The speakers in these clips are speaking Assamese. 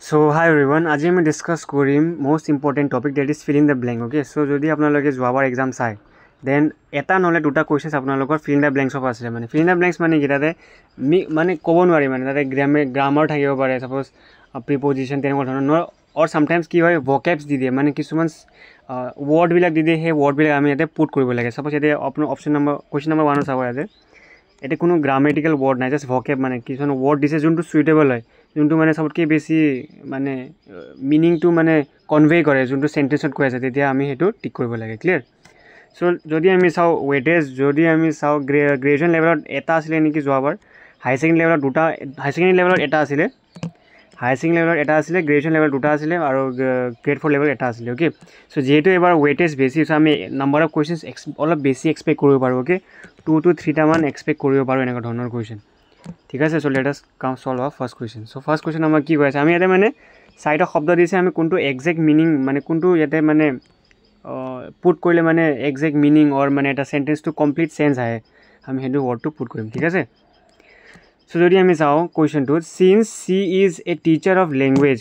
So hi everyone, আজি আমি ডিসকাস কৰিম most important topic that is fill in the blank. Okay, so যদি আপোনালোকে যোৱাবাৰ এক্সাম চাই দেন এটা নহলে দুটা কোৱেশ্চনছ আপোনালোকৰ fill in the blanks of আছে মানে fill in the blanks মানে কি তাতে মানে ক'ব নোৱাৰি মানে তাতে গ্ৰামাৰ থাকিব পাৰে সাপোজ প্ৰিপজিশন তেনেকুৱা ধৰণৰ অৰ সামটাইমছ কি হয় vocabs দি দিয়ে মানে কিছুমান ওয়াৰ্ড বিলাক দি দিয়ে সেই ওয়াৰ্ড বিলাক আমি ইয়াতে পুট কৰিব লাগে সাপোজ ইয়াতে আপোনাৰ অপচন নম্বৰ কোৱেশ্চন নম্বৰ 1 চাব ইয়াতে এটা কোনো গ্ৰামেটিক্যাল ওয়ার্ড নাই জাস্ট vocab মানে কিছুমান ওয়ার্ড দিছে যোনটো সুইটেবল হয় যোনটো মানে সবতকৈ বেছি মানে মিনিংটো মানে কনভে কৰে যোনটো সেন্টেন্সত কৈ আছে তেতিয়া আমি হেতু টিক কৰিব লাগে ক্লিয়াৰ সো যদি আমি চাও ওয়েটেজ যদি আমি চাও গ্ৰেজুৱেশ্যন লেভেলত এটা আছিল নেকি যোৱাবাৰ হাই সেকেন্ডাৰী লেভেলত দুটা হাই সেকেন্ডাৰী লেভেলত এটা আছিল হাই সেকেন্ডাৰী লেভেলত এটা আছিল গ্ৰেজুৱেশ্যন লেভেল দুটা আছিল আৰু গ্ৰেড 4 লেভেল এটা আছিল ওকে সো যেহেতু এবাৰ ওয়েটেজ বেছি সো আমি নাম্বাৰ অফ কোৱেশ্চনছ অলপ বেছি এক্সপেক্ট কৰিব পাৰো ওকে 2 to 3 টা মান এক্সপেক্ট কৰিব পাৰো এনেকুৱা ধৰণৰ কোৱেশ্চন ঠিক আছে সো লেট আস কাম সলভ আ first question so first question আমাৰ কি কৈছে আমি ইয়াতে মানে সাইড শব্দ দিছে আমি কোনটো এক্সাক্ট মিনিং মানে কোনটো ইয়াতে মানে পুট কৰিলে মানে এক্সাক্ট মিনিং অর মানে এটা সেন্টেন্স টু কমপ্লিট সেন্স আহে আমি হেতু ওয়ার্ড টু পুট কৰিম ঠিক আছে সো যদি আমি চাও question to since she is a teacher of language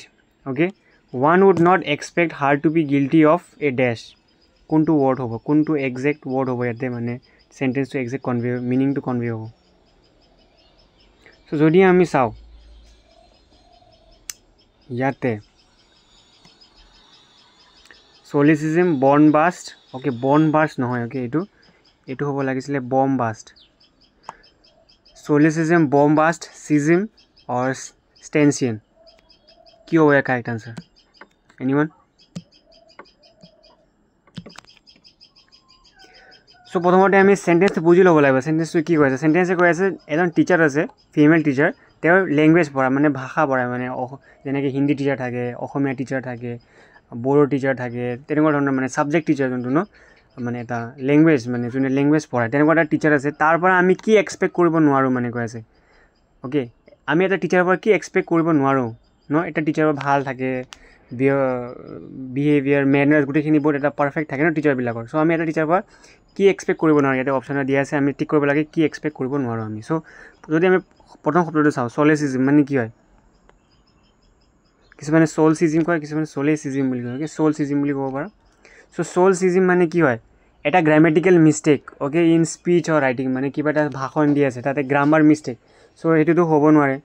okay one would not expect her to be guilty of a dash কোনটো ওয়ার্ড হ'ব কোনটো এক্সাক্ট ওয়ার্ড হ'ব ইয়াতে মানে sentence to exact convey meaning to convey হ'ব সো যদি আমি চাও ইয়াতে solecism born bust okay born bust নহয় okay এটো হ'ব লাগিছিলে bomb bust solecism bomb bust schism or stanchion কি হ'ব ইয়াৰ কাৰেক্ট আনসাৰ anyone সো প্ৰথমতে আমি সেন্টেন্স বুজি ল'ব লাগিব সেন্টেন্সটো কি কৈছে সেন্টেন্সে কৈ আছে এজন টিচাৰ আছে ফিমেল টিচাৰ তেওঁৰ ল্যাঙ্গুৱেজ পঢ়া মানে ভাষা পঢ়া মানে যেনেকৈ হিন্দী টিচাৰ থাকে অসমীয়া টিচাৰ থাকে বড়ো টিচাৰ থাকে তেনেকুৱা ধৰণৰ মানে সাবজেক্ট টিচাৰ যোনটো ন মানে এটা ল্যাঙ্গুৱেজ মানে যোনে ল্যাঙ্গুৱেজ পঢ়ায় তেনেকুৱা এটা টিচাৰ আছে তাৰ পৰা আমি কি এক্সপেক্ট কৰিব নোৱাৰো মানে কৈ আছে ওকে আমি এটা টিচাৰৰ পৰা কি এক্সপেক্ট কৰিব নোৱাৰো ন এটা টিচাৰৰ ভাল থাকে বিহেভিয়াৰ মেনাৰ্স গুটেখিনি বহুত এটা পাৰফেক্ট থাকে ন টিচাৰ বিলাকৰ সো আমি এটা টিচাৰৰ পৰা কি এক্সপেক্ট কৰিব নোৱাৰো ইয়াতে অপচন দিয়া আছে আমি টিক কৰিব লাগে কি এক্সপেক্ট কৰিব নোৱাৰো আমি সো যদি আমি প্ৰথম শব্দটো চাও solecism মানে কি হয় কিছুমানে solecism কয় কিছুমানে solecism বুলি কয় ওকে solecism বুলি ক'ব পাৰা সো solecism মানে কি হয় এটা grammatical mistake okay in speech or writing মানে কিবা এটা ভাষণ দি আছে তাতে গ্রামার মিস্টেক সো হেতুটো হ'ব নোৱাৰে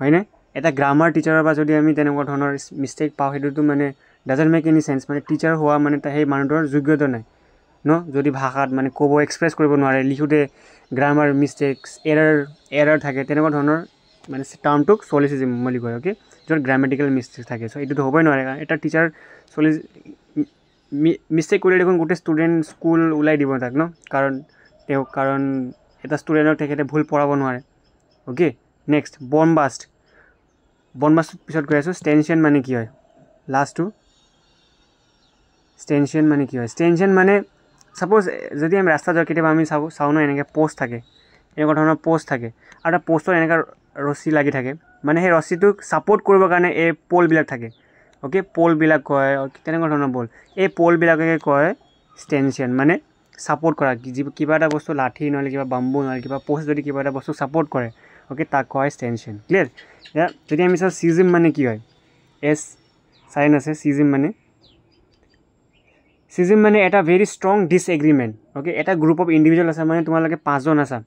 হয়নে এটা গ্ৰামাৰ টিচাৰৰ পৰা যদি আমি তেনেকুৱা ধৰণৰ মিস্টেক পাও হেতুটো মানে ডাজন্ট মেক এনি সেন্স মানে টিচাৰ হোৱা মানে সেই মানুহৰ যোগ্যতা নাই ন যদি ভাষাত মানে ক'ব এক্সপ্ৰেছ কৰিব নোৱাৰে লিখোতে গ্ৰামাৰ মিস্টেকস এৰাৰ থাকে তেনেকুৱা ধৰণৰ মানে টাৰ্মটোক solecism বুলি কয় ওকে য'ত গ্ৰামেটিক্যাল মিস্টেক থাকে সো এটোটো হ'বই নোৱাৰে কাৰণ এটা টিচাৰ মিস্টেক কৰিলে দেখোন গোটেই ষ্টুডেণ্ট স্কুল ওলাই দিব তাক ন কাৰণ এটা ষ্টুডেণ্টক তেখেতে ভুল পঢ়াব নোৱাৰে ওকে নেক্সট বনবাষ্ট পিছত গৈ আছো ষ্টেনশন মানে কি হয় লাষ্টটো ষ্টেনশন মানে কি হয় ষ্টেনশন মানে সাপোজ যদি আমি ৰাস্তা যাওঁ কেতিয়াবা আমি চাওঁ ন এনেকৈ পোষ্ট থাকে এনেকুৱা ধৰণৰ পোষ্ট থাকে আৰু এটা পোষ্টৰ এনেকুৱা ৰছী লাগি থাকে মানে সেই ৰছীটোক ছাপোৰ্ট কৰিবৰ কাৰণে এই পোলবিলাক থাকে ওকে পোলবিলাক কয় তেনেকুৱা ধৰণৰ পোল এই পোলবিলাকে কয় ষ্টেনশন মানে ছাপোৰ্ট কৰা কিবা এটা বস্তু লাঠি নহলে কিবা বাম্বু নহলে কিবা পোষ্ট যদি কিবা এটা বস্তু ছাপোৰ্ট কৰে ওকে তাক কয় ষ্টেনশন ক্লিয়াৰ যদি আমি চাওঁ schism মানে কি হয় এছ সাইন আছে schism মানে এটা ভেৰি ষ্ট্ৰং ডিসএগ্ৰিমেন্ট ওকে এটা গ্ৰুপ অফ ইন্ডিভিজুৱেল আছে মানে তোমালোকে পাঁচজন আছা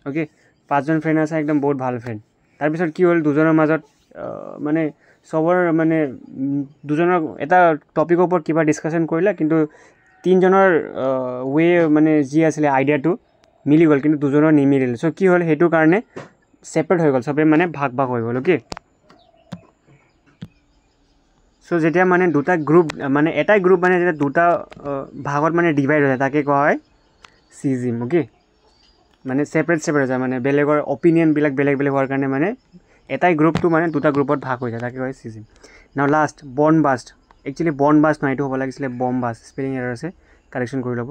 ওকে পাঁচজন ফ্ৰেণ্ড আছে একদম বহুত ভাল ফ্ৰেণ্ড তাৰপিছত কি হ'ল দুজনৰ মাজত মানে সবৰ মানে দুজনৰ এটা টপিকৰ ওপৰত কিবা ডিসকাশন কৰিলা কিন্তু তিনজনৰ ৱে মানে যি আছিল আইডিয়াটো মিলি গ'ল কিন্তু দুজনৰ নিমিলিল সো কি হ'ল হেতু কাৰণে সেপাৰেট হৈ গ'ল সবে মানে ভাগ হৈ গ'ল ওকে সো যেতিয়া মানে দুটা গ্ৰুপ মানে এটাই গ্ৰুপ মানে যেতিয়া দুটা ভাগত মানে ডিভাইড হৈ যায় তাকে কোৱা হয় schism ওকে মানে সেপাৰেট হৈ যায় মানে বেলেগৰ অপিনিয়ন বিলাক বেলেগ হোৱাৰ কাৰণে মানে এটাই গ্ৰুপটো মানে দুটা গ্ৰুপত ভাগ হৈ যায় তাকে কয় schism নাও লাষ্ট বনবাষ্ট একচুয়ালি বনবাষ্ট নহয় এটো হ'ব লাগিছিলে বমবাষ্ট স্পেলিং এৰৰ আছে কাৰেকশন কৰি ল'ব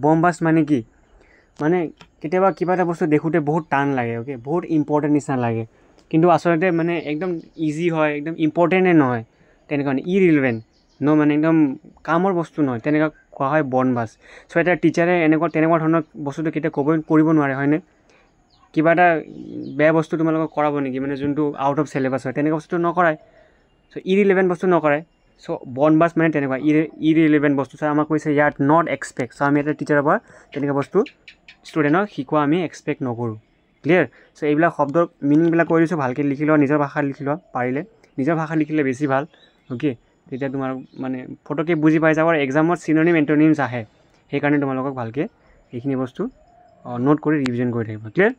বমবাষ্ট মানে কি মানে কেতিয়াবা কিবা এটা বস্তু দেখোতে বহুত টান লাগে ওকে বহুত ইম্পৰ্টেন্ট নিচিনা লাগে কিন্তু আসলে মানে একদম ইজি হয় একদম ইম্পৰ্টেন্টে নহয় তেনেকুৱা ইৰিলেভেন্ট ন মানে একদম কামৰ বস্তু নহয় তেনেকুৱা কোৱা হয় বনবাষ্ট সো এটা টিচাৰে তেনেকুৱা ধৰণৰ বস্তুটো কেতিয়া কৰিব নোৱাৰে হয়নে কিবা এটা বেয়া বস্তু তোমালোকক কৰাব নেকি মানে যোনটো আউট অফ চিলেবাছ হয় তেনেকুৱা বস্তু নকৰায় চ' ইৰিলেভেণ্ট বস্তু নকৰায় চ' বনবাছ মানে তেনেকুৱা ইৰিলেভেণ্ট বস্তু চ' আমাক কৈছে ইয়াত নট এক্সপেক্ট চ' আমি এটা টিচাৰৰ পৰা তেনেকুৱা বস্তু ষ্টুডেণ্টক শিকোৱা আমি এক্সপেক্ট নকৰোঁ ক্লিয়াৰ চ' এইবিলাক শব্দৰ মিনিংবিলাক কৈ দিছোঁ ভালকৈ লিখি লোৱা নিজৰ ভাষাত লিখি লোৱা পাৰিলে নিজৰ ভাষাত লিখিলে বেছি ভাল অ'কে তেতিয়া তোমালোক মানে ফটকৈ বুজি পাই যাব আৰু এক্সামত চিননিম এণ্টনিমছ আহে সেইকাৰণে তোমালোকক ভালকৈ এইখিনি বস্তু নোট কৰি ৰিভিজন কৰি থাকিব clear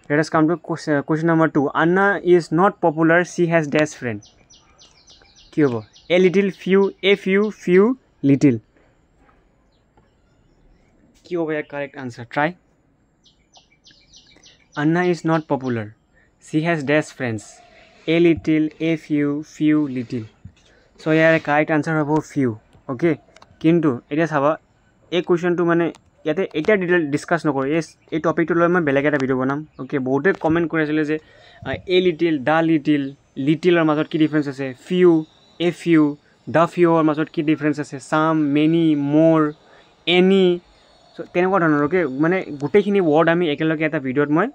Let us come to question number 2. Anna is not popular. She has dash friend. কি হ'ব? A little, few, little. কি হ'ব ইয়াৰ correct answer? Try. Anna is not popular. She has dash friends. A little, few, little. So year correct answer হ'ব few. Okay. কিন্তু এতিয়া চাবা এই কুৱেশ্যনটো মানে ইয়াতে এতিয়া ডিটেইল ডিছকাছ নকৰোঁ এই টপিকটো লৈ মই বেলেগ এটা ভিডিঅ' বনাম অ'কে বহুতে কমেণ্ট কৰি আছিলে যে এ লিটিল দ্য লিটিলৰ মাজত কি ডিফাৰেঞ্চ আছে ফিউ দ্য ফিউৰ মাজত কি ডিফাৰেঞ্চ আছে চাম মেনি মোৰ এনি চ' তেনেকুৱা ধৰণৰ অ'কে মানে গোটেইখিনি ৱৰ্ড আমি একেলগে এটা ভিডিঅ'ত মই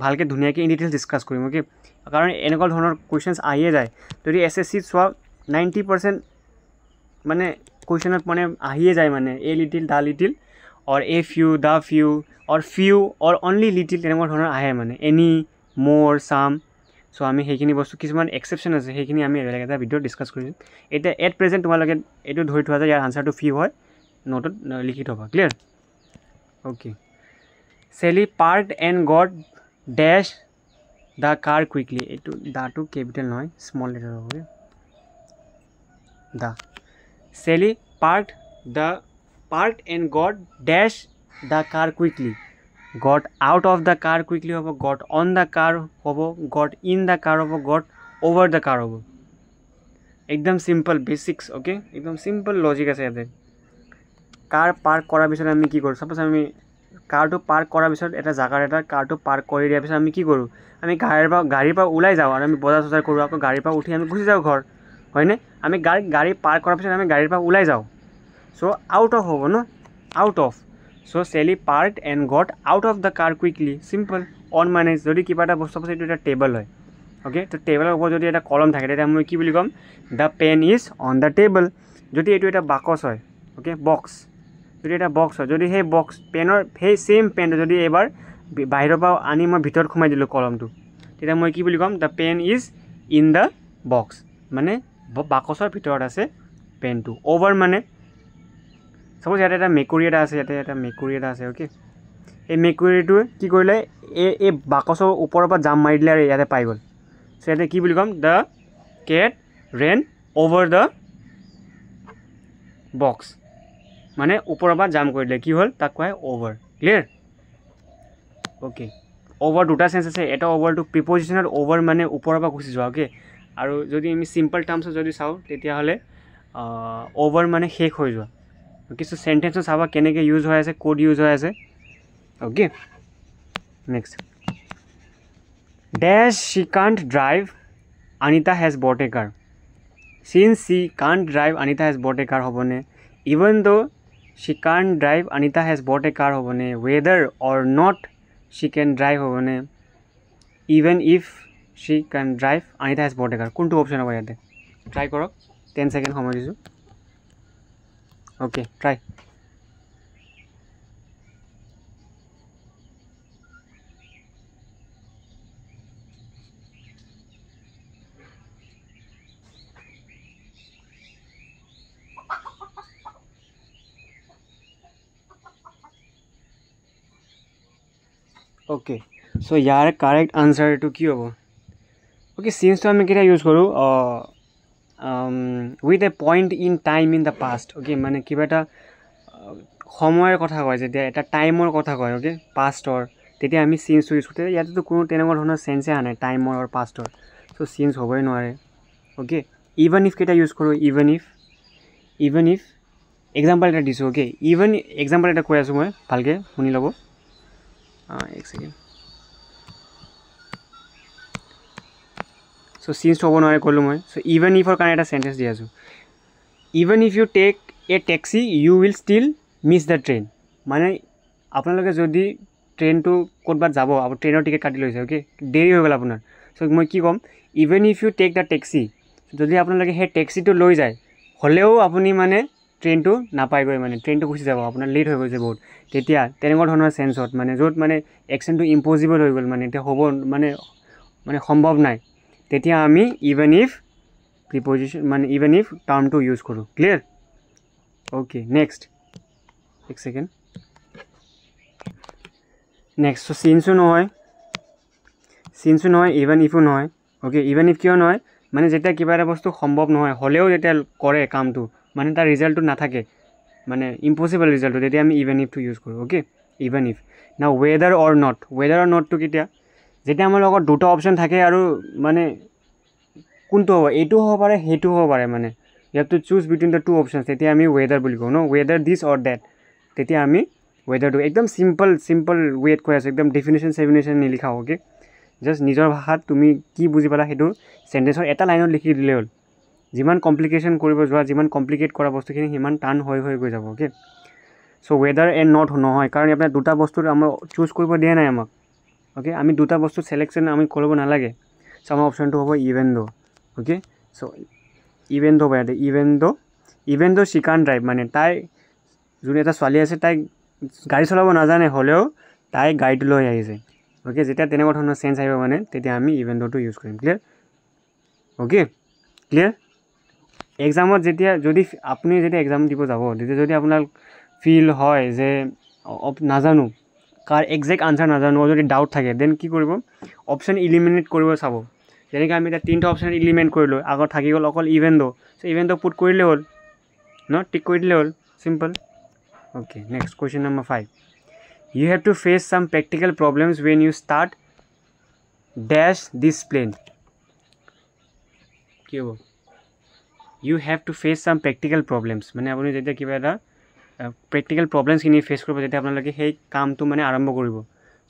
ভালকৈ ধুনীয়াকৈ ইন ডিটেইলছ ডিছকাছ কৰিম অ'কে কাৰণ এনেকুৱা ধৰণৰ কুৱেশ্যনছ আহিয়ে যায় যদি SSCত চোৱা 90% মানে কুৱেশ্যনত মানে আহিয়ে যায় মানে a little the little or a few, the few, or few, or only little তেনেকুৱা ধৰণৰ আহে মানে any, more, some so আমি সেইখিনি বস্তু কিছুমান এক্সেপশ্যন আছে সেইখিনি আমি বেলেগ এটা ভিডিঅ' ডিছকাছ কৰিছোঁ এতিয়া এট প্ৰেজেণ্ট তোমালোকে এইটো ধৰি থোৱা যায় ইয়াৰ আনচাৰটো ফিউ হয় নোটত লিখি থ'বা clear okay Shelly parked and got dash the car quickly এইটো দাটো কেপিটেল নহয় স্মল লেটাৰ হ'ব the চেলি parked and got dash the car quickly got out of the car quickly hobo got on the car hobo got in the car hobo got over the car hobo ekdom simple basics okay ekdom simple logic ase ate car park kora bisor ami ki koru suppose ami car to park kora bisor eta jagar eta car to park kori dia bisor ami ki koru ami gari pa ulai jao aru ami bozar sozar koru ako gari pa uthi ami gusi jao ghor hoy ne ami gari park kora bisor ami gari pa ulai jao so out of hobo no out of so Sally parked and got out of the car quickly simple on মানে যদি কিবা এটা বস্তু আছে এটা টেবল হয় ওকে তো টেবলৰ ওপৰত যদি এটা কলম থাকে তেতিয়া মই কি বুলি ক'ম the pen is on the table যদি এইটো এটা বাকচ হয় ওকে বক্স যদি এটা বক্স হয় যদি সেই বক্স পেনৰ সেই সেম পেনটো যদি এবাৰ বাহিৰৰ পৰা আনি মই ভিতৰত সোমাই দিলোঁ কলমটো তেতিয়া মই কি বুলি ক'ম the pen is in the box মানে বাকচৰ ভিতৰত আছে পেনটো অভাৰ মানে suppose ইয়াতে এটা মেকুৰী এটা আছে ওকে এই মেকুৰীটো কি কৰিলে এই বাকচৰ ওপৰৰ পৰা জাম মাৰি দিলে আৰু ইয়াতে পাই গ'ল চ' ইয়াতে কি বুলি ক'ম the cat ran over the box মানে ওপৰৰ পৰা জাম কৰি দিলে কি হ'ল তাক কয় অভাৰ ক্লিয়াৰ ওকে অভাৰ দুটা চেঞ্চ আছে এটা অভাৰটো প্ৰিপজিশ্যনেল অভাৰ মানে ওপৰৰ পৰা গুচি যোৱা ওকে আৰু যদি আমি চিম্পল টাৰ্মছত যদি চাওঁ তেতিয়াহ'লে অভাৰ মানে শেষ হৈ যোৱা কিছু সেন্টেন্সও চাবা কেনেকৈ ইউজ হৈ আছে কোড ইউজ হৈ আছে okay next dash she can't drive Anita has bought a car since she can't drive Anita has bought a কাৰ হ'বনে even though she can't drive Anita has bought a কাৰ হ'বনে ৱেদাৰ অৰ নট শি কেন ড্ৰাইভ হ'বনে ইভেন ইফ শি কেন drive Anita has bought a কাৰ কোনটো অপশ্যন হ'ব ইয়াতে ট্ৰাই কৰক 10 ছেকেণ্ড সময় দিছোঁ okay try okay so yaar correct answer to ki hobo okay since to ami keta use koru with a point in time in the past okay মানে কিবা এটা সময়ৰ কথা কয় যেতিয়া এটা টাইমৰ কথা কয় okay পাষ্টৰ তেতিয়া আমি সিন্স ইউজ কৰোঁ ইয়াতে কোনো তেনেকুৱা ধৰণৰ সেন্সে আনে টাইমৰ আৰু পাষ্টৰ সো সিন্স হ'বই নোৱাৰে okay even if কেটা ইউজ কৰোঁ even if এক্সাম্পল এটা দিছোঁ okay even এক্সাম্পল এটা কৈ আছোঁ মই ভালকৈ শুনি ল'ব এক second so since hobo nore kollu moi so even if or kan eta sentence di asu even if you take a taxi you will still miss the train mane apnaloke jodi ট্ৰেইনটো ক'ৰবাত যাব আপুনি ট্ৰেইনৰ টিকেট কাটি লৈছে অ'কে দেৰি হৈ গ'ল আপোনাৰ চ' মই কি ক'ম even if you take the taxi যদি আপোনালোকে সেই টেক্সিটো লৈ যায় হ'লেও আপুনি মানে ট্ৰেইনটো নাপায়গৈ মানে ট্ৰেইনটো গুচি যাব আপোনাৰ লেট হৈ গৈছে বহুত তেতিয়া তেনেকুৱা ধৰণৰ চেন্সত মানে য'ত মানে একশ্যনটো ইম্পচিবল হৈ গ'ল মানে এতিয়া হ'ব মানে সম্ভৱ নাই তেতিয়া আমি ইভেন ইফ প্ৰিপজিশ্যন মানে ইভেন ইফ টাৰ্মটো ইউজ কৰোঁ ক্লিয়াৰ অ'কে নেক্সট এক ছেকেণ্ড নেক্সট চ' চিনছো নহয় ইভেন ইফো নহয় অ'কে ইভেন ইফ কিয় নহয় মানে যেতিয়া কিবা এটা বস্তু সম্ভৱ নহয় হ'লেও যেতিয়া কৰে কামটো মানে তাৰ ৰিজাল্টটো নাথাকে মানে ইম্পচিবল ৰিজাল্টটো তেতিয়া আমি ইভেন ইফটো ইউজ কৰোঁ অ'কে ইভেন ইফ না ৱেডাৰ অৰ নটটো কেতিয়া যেতিয়া আমাৰ লগত দুটা অপশ্যন থাকে আৰু মানে কোনটো হ'ব এইটো হ'ব পাৰে সেইটো হ'ব পাৰে মানে you have to choose between the two options তেতিয়া আমি ৱেডাৰ বুলি কওঁ ন ৱেডাৰ দিছ অৰ ডেট তেতিয়া আমি ৱেডাৰটো একদম চিম্পল ৱেত কৈ আছোঁ একদম ডেফিনেশ্যন নিলিখাওঁ অ'কে জাষ্ট নিজৰ ভাষাত তুমি কি বুজি পালা সেইটো চেণ্টেঞ্চৰ এটা লাইনত লিখি দিলেই হ'ল যিমান কমপ্লিকেশ্যন কৰিব যোৱা যিমান কমপ্লিকেট কৰা বস্তুখিনি সিমান টান হৈ গৈ যাব okay so' weather and not নহয় কাৰণ আপোনাৰ দুটা বস্তুৰ আমাৰ চুজ কৰিব দিয়া নাই আমাক অ'কে আমি দুটা বস্তু চিলেকশ্যন আমি কৰিব নালাগে চ' আমাৰ অপশ্যনটো হ'ব ইভেন দ' অ'কে চ' ইভেন দ' ইয়াতে ইভেন দ' শ্বি কান্ট ড্ৰাইভ মানে তাই যোন এটা ছোৱালী আছে তাই গাড়ী চলাব নাজানে হ'লেও তাই গাড়ীটো লৈ আহিছে অ'কে যেতিয়া তেনেকুৱা ধৰণৰ চেঞ্চ আহিব মানে তেতিয়া আমি ইভেন দ'টো ইউজ কৰিম ক্লিয়াৰ অ'কে ক্লিয়াৰ এক্সামত যদি আপুনি যেতিয়া এক্সাম দিব যাব তেতিয়া যদি আপোনাৰ ফিল হয় যে নাজানো কাৰ একজেক্ট আনচাৰ নাজানো যদি ডাউট থাকে দেন কি কৰিব অপশ্যন ইলিমিনেট কৰিব চাব যেনেকৈ আমি এতিয়া 3টা অপশ্যন ইলিমিনেট কৰিলোঁ আগত থাকি গ'ল অকল ইভেন দ' চ' ইভেন দ' পুট কৰিলে হ'ল ন টিক কৰি দিলে হ'ল simple okay next question number 5 you have to face some practical problems when you start dash this plane কি হ'ব you have to face some practical problems মানে আপুনি যেতিয়া কিবা এটা practical problems খিনি ফেচ কৰিব যেতিয়া আপোনালোকে সেই কামটো মানে আৰম্ভ কৰিব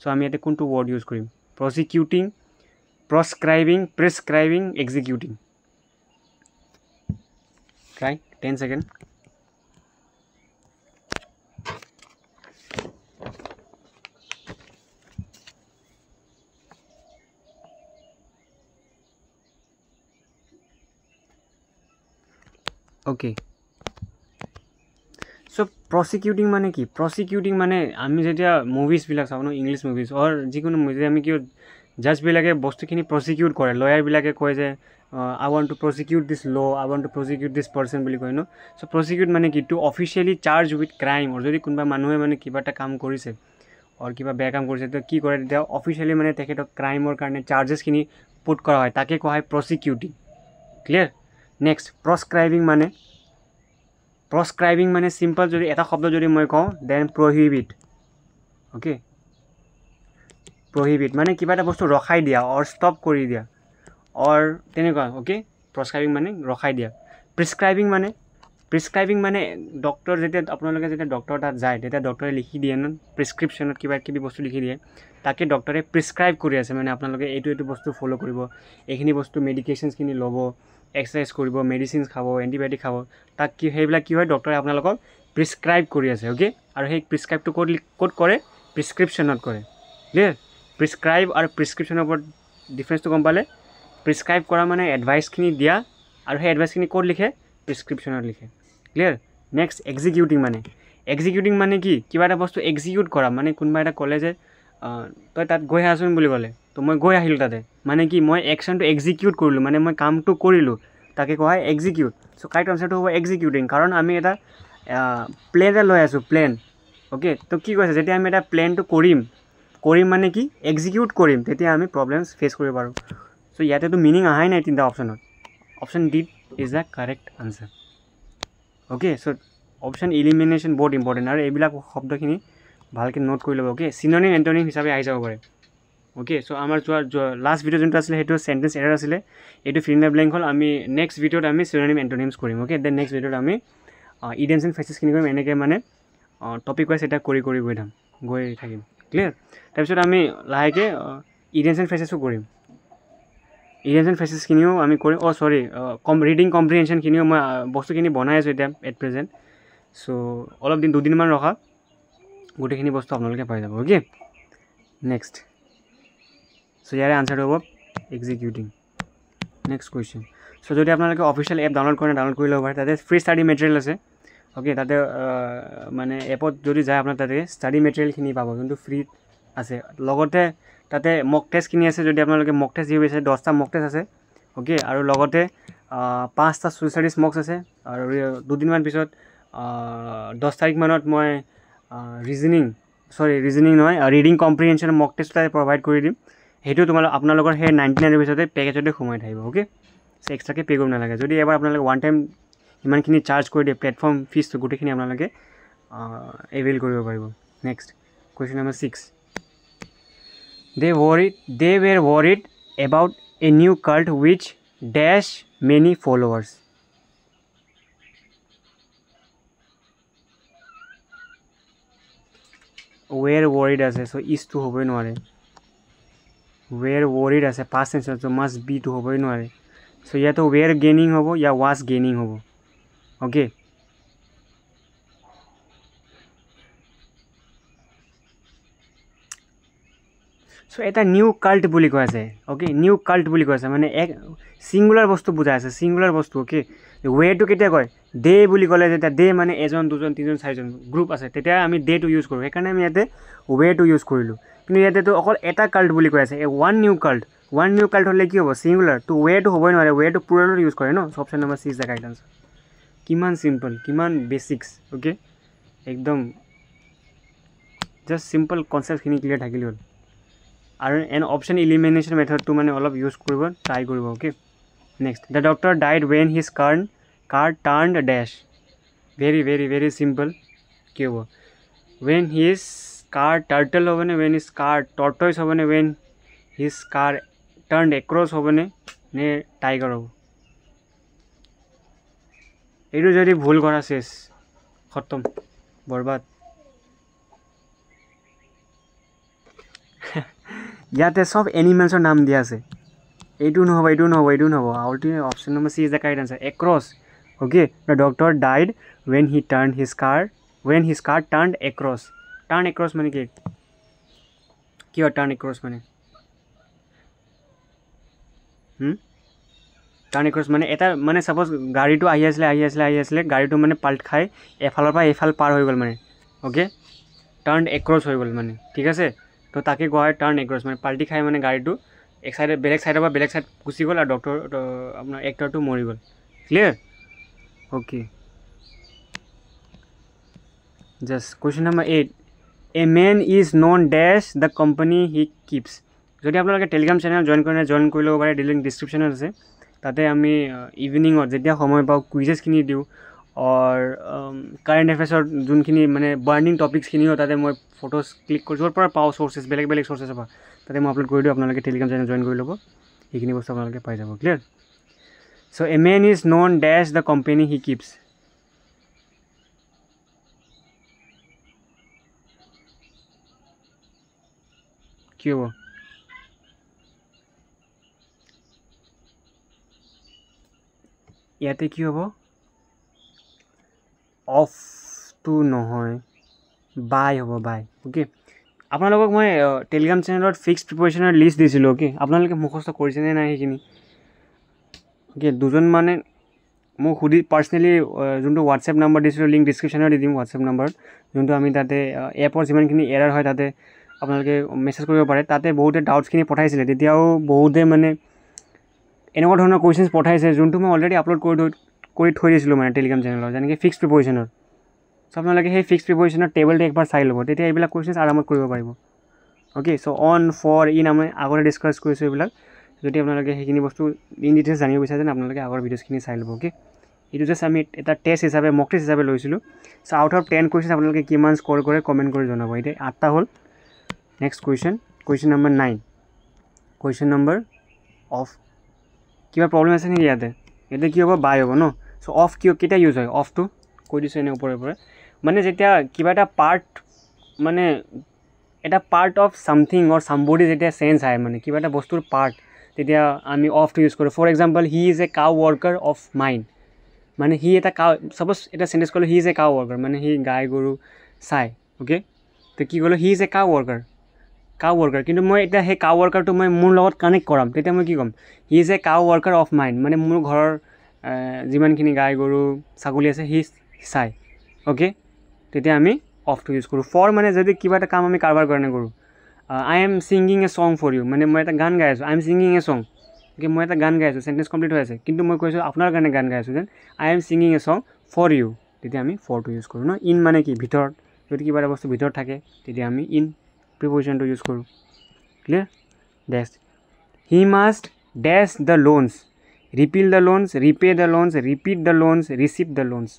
চ' আমি ইয়াতে কোনটো ৱৰ্ড ইউজ কৰিম prosecuting prescribing executing try 10 seconds okay so prosecuting মানে কি prosecuting মানে আমি যেতিয়া মুভিজবিলাক চাওঁ ন ইংলিছ মুভিজ অৰ যিকোনো মুভি আমি কি জাজবিলাকে বস্তুখিনি প্ৰচিকিউট কৰে লয়াৰবিলাকে কয় যে আই want to prosecute this law' I want to prosecute this person বুলি কয় ন চ' প্ৰচিকিউট মানে কি to officially charge with crime আৰু যদি কোনোবা মানুহে মানে কিবা এটা কাম কৰিছে আৰু কিবা বেয়া কাম কৰিছে তো কি কৰে তেতিয়া অফিচিয়েলি মানে তেখেতক ক্ৰাইমৰ কাৰণে চাৰ্জেছখিনি পুট কৰা হয় তাকে কোৱা হয় প্ৰচিকিউটিং ক্লিয়াৰ নেক্সট প্ৰস্ক্ৰাইবিং মানে চিম্পল যদি এটা শব্দ যদি মই কওঁ দেন প্ৰহিবিট অ'কে প্ৰহিবিট মানে কিবা এটা বস্তু ৰখাই দিয়া অৰ ষ্টপ কৰি দিয়া অৰ তেনেকুৱা অ'কে প্ৰস্ক্ৰাইবিং মানে ৰখাই দিয়া প্ৰিস্ক্ৰাইবিং মানে ডক্টৰ যেতিয়া আপোনালোকে যেতিয়া ডক্টৰ তাত যায় তেতিয়া ডক্টৰে লিখি দিয়ে ন প্ৰিছক্ৰিপশ্যনত কিবা কিবি বস্তু লিখি দিয়ে তাকে ডক্টৰে প্ৰিস্ক্ৰাইব কৰি আছে মানে আপোনালোকে এইটো বস্তু ফ'ল' কৰিব এইখিনি বস্তু মেডিকেশ্যনছখিনি ল'ব এক্সাৰচাইজ কৰিব মেডিচিনছ খাব এণ্টিবায়'টিক খাব তাক কি সেইবিলাক কি হয় ডক্টৰে আপোনালোকক প্ৰিস্ক্ৰাইব কৰি আছে অ'কে আৰু সেই প্ৰিস্ক্ৰাইবটো ক'ত কৰে প্ৰিছক্ৰিপশ্যনত কৰে ক্লিয়াৰ প্ৰিস্ক্ৰাইব আৰু প্ৰিছক্ৰিপশ্যনৰ ওপৰত ডিফাৰেঞ্চটো গম পালে প্ৰিস্ক্ৰাইব কৰা মানে এডভাইচখিনি দিয়া আৰু সেই এডভাইচখিনি ক'ত লিখে প্ৰিছক্ৰিপশ্যনত লিখে ক্লিয়াৰ নেক্সট এক্সিকিউটিং মানে কি কিবা এটা বস্তু এক্সিকিউট কৰা মানে কোনোবা এটা ক'লে যে তই তাত গৈ আছোন বুলি ক'লে তো মই গৈ আহিলোঁ তাতে মানে কি মই একশ্যনটো এক্সিকিউট কৰিলোঁ মানে মই কামটো কৰিলোঁ তাকে কোৱা হয় এক্সিকিউট চ' কাৰেক্ট আনচাৰটো হ'ব এক্সিকিউটিং কাৰণ আমি এটা প্লেন এটা লৈ আছোঁ প্লেন অ'কে তো কি কৈছে যেতিয়া আমি এটা প্লেনটো কৰিম মানে কি এক্সিকিউট কৰিম তেতিয়া আমি প্ৰব্লেমছ ফেচ কৰিব পাৰোঁ চ' ইয়াতেতো মিনিং অহাই নাই 3টা অপশ্যনত option D is the correct answer okay so' option elimination বহুত ইম্পৰ্টেণ্ট আৰু এইবিলাক শব্দখিনি ভালকৈ নোট কৰি ল'ব অ'কে চিননিম এণ্টনিম হিচাপে আহি যাব পাৰে অ'কে চ' আমাৰ লাষ্ট ভিডিঅ' যোনটো আছিলে সেইটো চেণ্টেঞ্চ এৰাৰ আছিলে এইটো ফিল ইন দ্য ব্লেংক হ'ল আমি নেক্সট ভিডিঅ'ত আমি চিননিম এণ্টনিমছ কৰিম অ'কে দেন নেক্সট ভিডিঅ'ত আমি ইডেন্স এণ্ড ফেচেছখিনি কৰিম এনেকৈ মানে টপিক ৱাইজ এটা কৰি গৈ থাকিম ক্লিয়াৰ তাৰপিছত আমি লাহেকৈ ইডেন্স এণ্ড ফেচেছো কৰিম ইডেন্স এণ্ড ফেচেছখিনিও আমি কৰিম ৰিডিং কম্প্ৰিহেনশ্যনখিনিও মই বস্তুখিনি বনাই আছোঁ এতিয়া এট প্ৰেজেণ্ট চ' অলপ দুদিনমান ৰখা গোটেইখিনি বস্তু আপোনালোকে পাই যাব অ'কে নেক্সট সো ইয়াৰে আনসাৰটো হ'ব এক্সিকিউটিং নেক্সট কুৱেশ্যন সো যদি আপোনালোকে অফিচিয়েল এপ ডাউনলোড কৰি ল'ব পাৰে তাতে ফ্ৰী ষ্টাডি মেটেৰিয়েল আছে অ'কে তাতে মানে এপত যদি যায় আপোনাৰ তাতে ষ্টাডি মেটেৰিয়েলখিনি পাব যোনটো ফ্ৰী আছে লগতে তাতে মক টেষ্টখিনি আছে যদি আপোনালোকে মক টেষ্ট দিব বিচাৰে 10টা মক টেষ্ট আছে অ'কে আৰু লগতে 5টা ছুইচাৰিজ মক্স আছে আৰু দুদিনমান পিছত 10 তাৰিখমানত মই ৰিজনিং নহয় ৰিডিং কম্প্ৰিহেনশ্যন মক টেষ্ট তাতে প্ৰভাইড কৰি দিম সেইটো আপোনালোকৰ সেই 99 পিছতে পেকেজতে সোমাই থাকিব অ'কে সো এক্সট্ৰাকৈ পে' কৰিব নালাগে যদি এবাৰ আপোনালোকে ওৱান টাইম ইমানখিনি চাৰ্জ কৰি দিয়ে প্লেটফৰ্ম ফিজটো গোটেইখিনি আপোনালোকে এভেইল কৰিব পাৰিব next question number 6 they were worried about a new cult which dash many followers were worried আছে so is to হ'বই নোৱাৰে were worried আছে past tense so must be to হ'বই নোৱাৰে so ইয়াতো were gaining হ'ব या was gaining হ'ব okay সো এটা নিউ কাল্ট বুলি কৈ আছে অ'কে নিউ কাল্ট বুলি কৈ আছে মানে এক ছিংগুলাৰ বস্তু বুজাই আছে ছিংগুলাৰ বস্তু অ'কে ৱেটো কেতিয়া কয় দে বুলি ক'লে যেতিয়া দে মানে এজন দুজন তিনিজন চাৰিজন গ্ৰুপ আছে তেতিয়া আমি ডেটো ইউজ কৰোঁ সেইকাৰণে আমি ইয়াতে ৱেটো ইউজ কৰিলোঁ কিন্তু ইয়াতেতো অকল এটা কাল্ট বুলি কৈ আছে ওৱান নিউ কাল্ট হ'লে কি হ'ব ছিংগুলাৰ তো ৱেটো হ'বই নোৱাৰে ৱেটো প্লুৰেলত ইউজ কৰে ন option number 6 the right answer কিমান চিম্পল কিমান বেচিক্স অ'কে একদম জাষ্ট চিম্পল কনচেপ্টখিনি ক্লিয়াৰ থাকিলে হ'ল আৰু এন অপশ্যন ইলিমিনেশ্যন মেথডটো মানে অলপ ইউজ কৰিব ট্ৰাই কৰিব okay next the doctor died when his car turned dash very very very simple কি হ'ব ৱেন হিজ কাৰ টাৰ্টল হ'বনে ৱেন হিজ কাৰ টৰ্টইজ হ'বনে when his car turned across হ'বনে নে টাইগাৰ হ'ব এইটো যদি ভুল কৰা চেছ খতম বৰবাদ ইয়াতে সব এনিমেলছৰ নাম দিয়া আছে এইটো নহ'ব out option number 6 is the correct answer across okay the doctor died when his car turned across মানে কি হয় টাৰ্ণ এক্ৰছ মানে টাৰ্ণ এক্ৰছ মানে এটা মানে ছাপ'জ গাড়ীটো আহি আছিলে গাড়ীটো মানে পাল্ট খাই এফালৰ পৰা এইফাল পাৰ হৈ গ'ল মানে অ'কে টাৰ্ণ এক্ৰছ হৈ গ'ল মানে ঠিক আছে তো তাকে কোৱা হয় টাৰ্ণ এক্ৰছ মানে পাল্টি খাই মানে গাড়ীটো বেলেগ চাইডৰ পৰা বেলেগ চাইড গুচি গ'ল আৰু আপোনাৰ এক্টৰটো মৰি গ'ল clear okay just question number 8 a man is known does the company he keeps যদি আপোনালোকে টেলিগ্ৰাম চেনেল জইন কৰি ল'ব পাৰে লিংক ডিছক্ৰিপশ্যনত আছে তাতে আমি ইভিনিঙত যেতিয়া সময় পাওঁ কুইজেছখিনি দিওঁ অৰ কাৰেণ্ট এফেয়াৰ্ছৰ যোনখিনি মানে বাৰ্নিং টপিকছখিনিও তাতে মই ফটোজ ক্লিক কৰি য'ৰ পৰা পাওঁ চ'ৰ্চেছ বেলেগ চ'ৰ্চেছৰ পৰা তাতে মই আপলোড কৰি দিওঁ আপোনালোকে টেলিগ্ৰাম চেনেল জইন কৰি ল'ব সেইখিনি বস্তু আপোনালোকে পাই যাব clear so' a man is known does the company he keeps কি হ'ব ইয়াতে কি হ'ব অফটো নহয় বাই হ'ব বাই অ'কে আপোনালোকক মই টেলিগ্ৰাম চেনেলত ফিক্সড প্ৰিপাৰেশ্যনৰ লিষ্ট দিছিলোঁ অ'কে আপোনালোকে মুখস্থ কৰিছেনে নাই সেইখিনি অ'কে দুজন মানে মোক পাৰ্চনেলি যোনটো হোৱাটছএপ নাম্বাৰ দিছিলোঁ লিংক ডিছক্ৰিপশ্যনত দি দিম হোৱাটছএপ নাম্বাৰত যোনটো আমি তাতে এপৰ যিমানখিনি এৰাৰ হয় তাতে আপোনালোকে মেছেজ কৰিব পাৰে তাতে বহুতে ডাউটছখিনি পঠাইছিলে তেতিয়াও বহুতে মানে এনেকুৱা ধৰণৰ কুৱেশ্যনছ পঠাইছে যোনটো মই অলৰেডি আপলোড কৰি থৈ দিছিলোঁ মানে টেলিগ্ৰাম চেনেলত যেনেকৈ ফিক্সড প্ৰিপাৰেশ্যনৰ চ' আপোনালোকে সেই ফিক্সড প্ৰিপাৰেশ্যনৰ টেবলটো একবাৰ চাই ল'ব তেতিয়া এইবিলাক কুৱেশ্যনছ আৰামত কৰিব পাৰিব okay so' on for in আমি আগতে ডিছকাছ কৰিছোঁ এইবিলাক যদি আপোনালোকে সেইখিনি বস্তু ইন ডিটেইলছ জানিব বিচাৰে আপোনালোকে আগৰ ভিডিঅ'ছখিনি চাই ল'ব অ'কে এইটো জাষ্ট আমি এটা টেষ্ট হিচাপে মক টেষ্ট হিচাপে লৈছিলোঁ চ' আউট অফ 10 কুৱেশ্যন আপোনালোকে কিমান স্ক'ৰ কৰে কমেণ্ট কৰি জনাব এতিয়া 8টা হ'ল next question number 9 question number of কিবা প্ৰব্লেম আছে নেকি ইয়াতে কি হ'ব বাই হ'ব ন চ' অফ কেতিয়া ইউজ হয় অফটো কৈ দিছোঁ এনে ওপৰে মানে যেতিয়া কিবা এটা পাৰ্ট অফ ছামথিং অৰ ছামবডি যেতিয়া চেঞ্জ হয় মানে কিবা এটা বস্তুৰ পাৰ্ট তেতিয়া আমি অফটো ইউজ কৰোঁ for example he is a cow worker of mind মানে সি এটা কাউ ছাপ'জ এটা চেণ্টেঞ্চ ক'লোঁ he is a cow worker মানে সি গাই গৰু চাই অ'কে তো কি ক'লোঁ he is a cow worker cow worker, কিন্তু মই এতিয়া সেই কাউ ৱৰ্কাৰটো মই মোৰ লগত কানেক্ট কৰাম, তেতিয়া মই কি ক'ম? হি is a cow worker of mind, মানে মোৰ ঘৰৰ যিমানখিনি গাই গৰু ছাগলী আছে সি চাই। অ'কে, তেতিয়া আমি অফটো ইউজ কৰোঁ। ফৰ মানে যদি কিবা এটা কাম আমি কাৰোবাৰ কাৰণে কৰোঁ, I am singing a song for you, মানে মই এটা গান গাই আছোঁ, I am singing a song. Okay, মই এটা গান গাই আছোঁ, চেণ্টেঞ্চ কমপ্লিট হৈ আছে, কিন্তু মই কৈছোঁ আপোনাৰ কাৰণে গান গাই আছোঁ, then I am singing a song for you, তেতিয়া আমি ফৰটো ইউজ কৰোঁ ন। ইন মানে কি? ভিতৰত, যদি কিবা এটা বস্তু ভিতৰত থাকে তেতিয়া আমি ইন প্ৰিপজিশ্যনটো ইউজ কৰোঁ। Clear? Dash, he must dash the loans, repeal the loans, repay the loans, repeat the loans, receive the loans.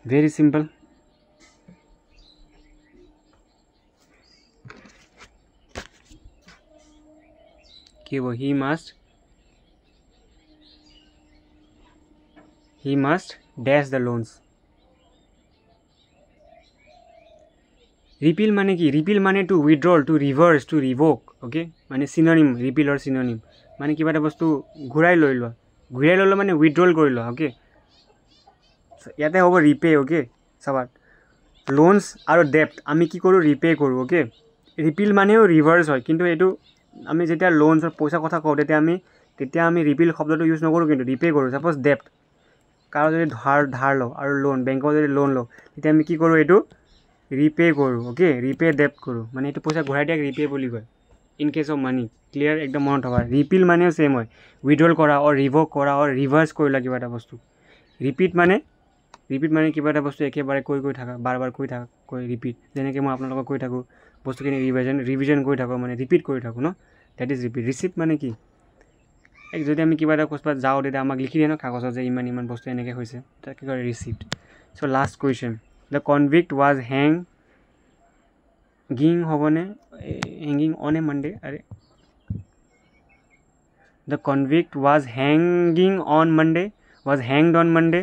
Very simple. কি হ'ব? He must dash the loans. Repeal মানে কি? ৰিপিল মানে to withdrawal, to reverse, to revoke. Okay, মানে চিননিম, ৰিপিলৰ চিননিম মানে কিবা এটা বস্তু ঘূৰাই লৈ লোৱা। ঘূৰাই লৈ লোৱা মানে উইথড্ৰল কৰি লোৱা। অ'কে, ইয়াতে হ'ব ৰিপে। অ'কে, চাবা, লোনছ আৰু ডেপ্ট আমি কি কৰোঁ? ৰিপে কৰোঁ। অ'কে, ৰিপিল মানেও ৰিভাৰ্চ হয়, কিন্তু এইটো আমি যেতিয়া লোনছৰ পইচা কথা কওঁ তেতিয়া আমি ৰিপিল শব্দটো ইউজ নকৰোঁ, কিন্তু ৰিপে কৰোঁ। ছাপ'জ ডেপ্ট, কাৰো যদি ধাৰ লওঁ আৰু লোন, বেংকৰ যদি লোন লওঁ, তেতিয়া আমি কি কৰোঁ? এইটো ৰিপে কৰোঁ। অ'কে, ৰিপে ডেপ্ট কৰোঁ, মানে এইটো পইচা ঘূৰাই দিয়াক ৰিপে বুলি কয় in case of money. Clear? একদম মনত থকা। ৰিপিল মানেও ছেইম হয়, উইথড্ৰল কৰা অৰ ৰিভোক কৰা অৰ ৰিভাৰ্চ কৰিলা কিবা এটা বস্তু। ৰিপিট মানে কিবা এটা বস্তু একেবাৰে কৈ থাকা, বাৰ বাৰ কৈ ৰিপিট। যেনেকৈ মই আপোনালোকক কৈ থাকোঁ বস্তুখিনি ৰিভিজন কৰি থাকোঁ, মানে ৰিপিট কৰি থাকোঁ ন, ডেট ইজ ৰিপিট। ৰিচিপ্ট মানে কি? যদি আমি কিবা এটা ক'ৰবাত যাওঁ তেতিয়া আমাক লিখি দিয়ে ন কাগজত যে ইমান বস্তু এনেকৈ হৈছে, তাক কি কয়? Receipt. So' last question, the convict was hanging হ'বনে? Hanging on a Monday. আৰে, the convict was hanging on Monday, was hanged on Monday,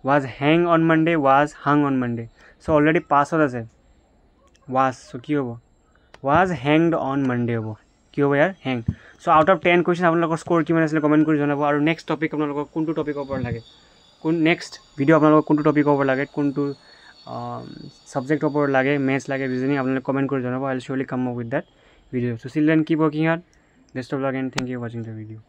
was hang on Monday, was Hang on Monday. So' already পাছত আছে ৱাজ, চ' কি হ'ব? ৱাজ হেংড অন মানডে হ'ব। কি হ'ব ইয়াৰ? হেং। চ' আউট অফ 10 কুৱেশ্যন আপোনালোকৰ স্ক'ৰ কিমান আছিলে কমেণ্ট কৰি জনাব। আৰু নেক্সট টপিক আপোনালোকক কোনটো টপিকৰ ওপৰত লাগে, নেক্সট ভিডিঅ' আপোনালোকক কোনটো টপিকৰ ওপৰত লাগে, কোনটো ছাবজেক্টৰ ওপৰত লাগে, মেথছ লাগে, ৰিজনিং, আপোনালোকে কমেণ্ট কৰি জনাব। I will surely come up with that video'. So' children, keep working hard, best of luck and thank you for ৱাচিং দ্য ভিডিঅ'।